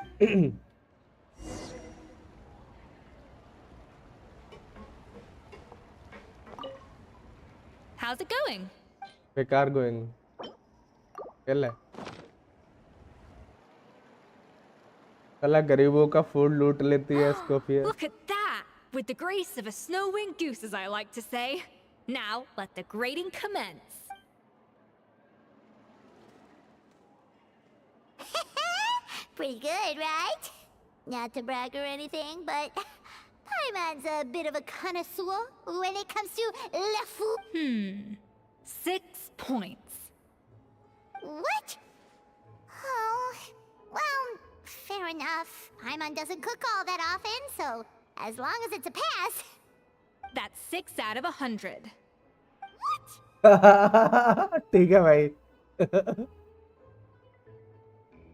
How's it going? बेकार going। चल है। साला गरीबों का food लूट लेती है स्कॉफिया। Look at that! With the grace of a snow-winged goose, as I like to say. Now, let the grating commence. Pretty good, right? Not to brag or anything, but Paimon's a bit of a connoisseur when it comes to le fou. 6 points. What? Oh, well, fair enough. Paimon doesn't cook all that often, so as long as it's a pass. That's 6 out of 100. ठीक है भाई।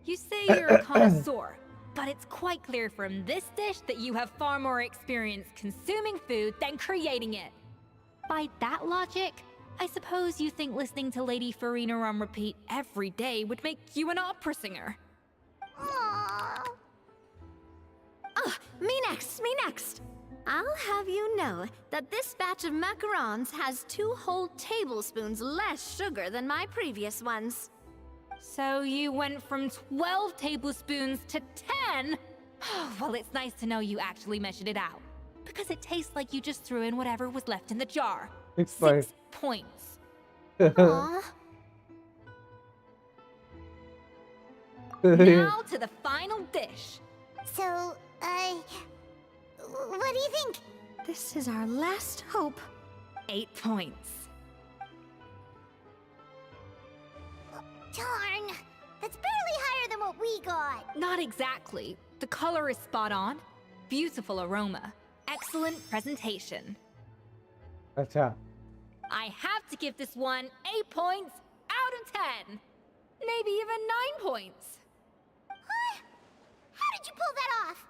You say you're a connoisseur, but it's quite clear from this dish that you have far more experience consuming food than creating it. By that logic, I suppose you think listening to Lady Farina on repeat every day would make you an opera singer. Me next, me next. I'll have you know that this batch of macarons has 2 whole tablespoons less sugar than my previous ones. So you went from 12 tablespoons to 10? Well, it's nice to know you actually measured it out. Because it tastes like you just threw in whatever was left in the jar. 6 points. Now to the final dish. So, what do you think? This is our last hope. 8 points. Darn! That's barely higher than what we got. Not exactly. The color is spot on. Beautiful aroma. Excellent presentation. अच्छा I have to give this one 8 points out of 10. Maybe even 9 points. Huh? How did you pull that off?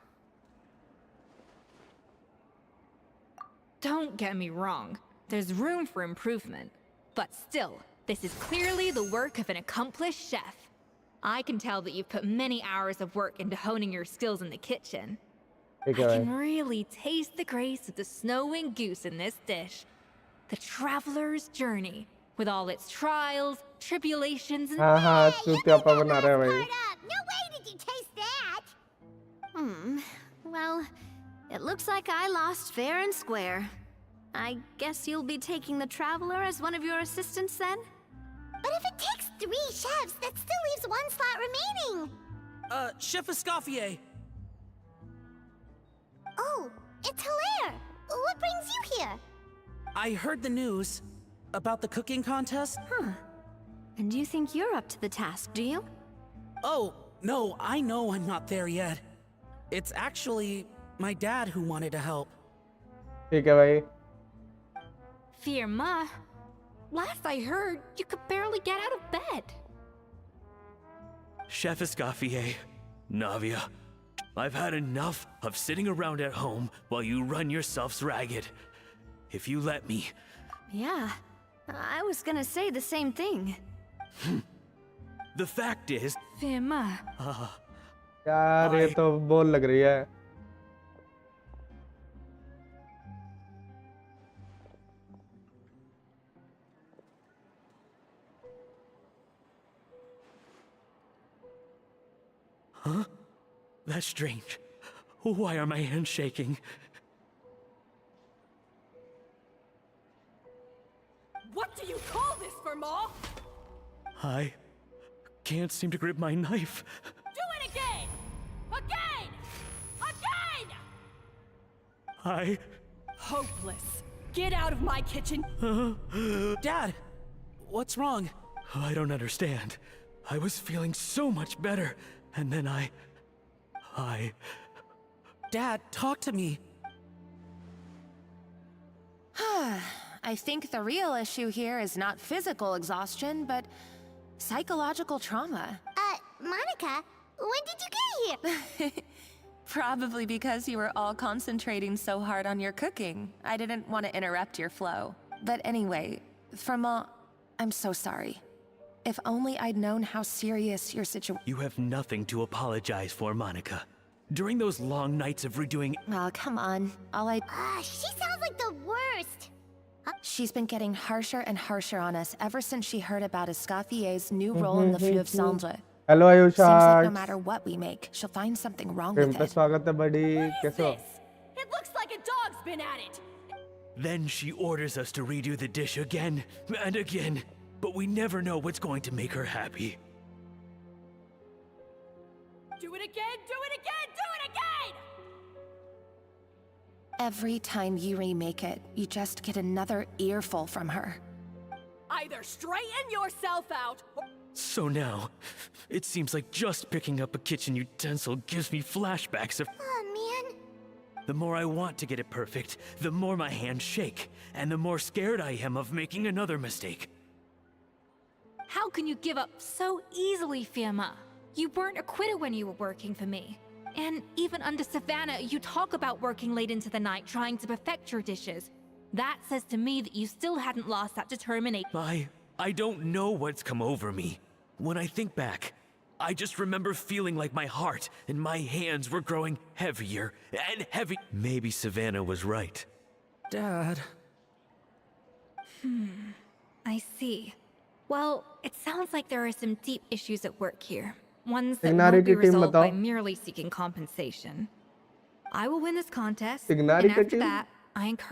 Don't get me wrong. There's room for improvement. But still, this is clearly the work of an accomplished chef. I can tell that you've put many hours of work into honing your skills in the kitchen. I can really taste the grace of the snow-winged goose in this dish. The traveler's journey, with all its trials, tribulations, and... हाँ चूतियापा बना रहा है भाई. No way did you taste that! Well, it looks like I lost fair and square. I guess you'll be taking the Traveler as one of your assistants then? But if it takes 3 chefs, that still leaves 1 slot remaining. Chef Escoffier. Oh, it's Hilaire. What brings you here? I heard the news about the cooking contest. And you think you're up to the task, do you? Oh, no, I know I'm not there yet. It's actually my dad who wanted to help. ठीक है भाई. Firma, last I heard, you could barely get out of bed. Chef Escoffier, Navia, I've had enough of sitting around at home while you run yourselves ragged. If you let me... Yeah, I was gonna say the same thing. The fact is... Firma. यार ये तो बोल लग रही है. Huh? That's strange. Why are my hands shaking? What do you call this, Firma? I can't seem to grip my knife. Do it again! Again! Again! I... Hopeless. Get out of my kitchen. Dad, what's wrong? I don't understand. I was feeling so much better, and then I... Dad, talk to me. I think the real issue here is not physical exhaustion, but psychological trauma. Monica, when did you get here? Probably because you were all concentrating so hard on your cooking. I didn't want to interrupt your flow. But anyway, Firma, I'm so sorry. If only I'd known how serious your situation... You have nothing to apologize for, Monica. During those long nights of redoing... Oh, come on. She sounds like the worst. She's been getting harsher and harsher on us ever since she heard about Escoffier's new role in the Fleuve Cendre. Hello Seems like Ayusha. no matter what we make, she'll find something wrong with it. स्वागत है बड़ी. कैसे हो? It looks like a dog's been at it. Then she orders us to redo the dish again and again, but we never know what's going to make her happy. Do it again, do it again, do it again! Every time you remake it, you just get another earful from her. Either straighten yourself out, or... So now, it seems like just picking up a kitchen utensil gives me flashbacks of... Oh, man. The more I want to get it perfect, the more my hands shake, and the more scared I am of making another mistake. How can you give up so easily, Firma? You weren't a quitter when you were working for me. And even under Savannah, you talk about working late into the night trying to perfect your dishes. That says to me that you still hadn't lost that determination. I don't know what's come over me. When I think back, I just remember feeling like my heart and my hands were growing heavier and heavy. Maybe Savannah was right. Dad. I see. Well, it sounds like there are some deep issues at work here. Ones that Signari won't be की team resolved by बताओ. merely seeking compensation. I will win this contest, Signari and की after team? that, I encourage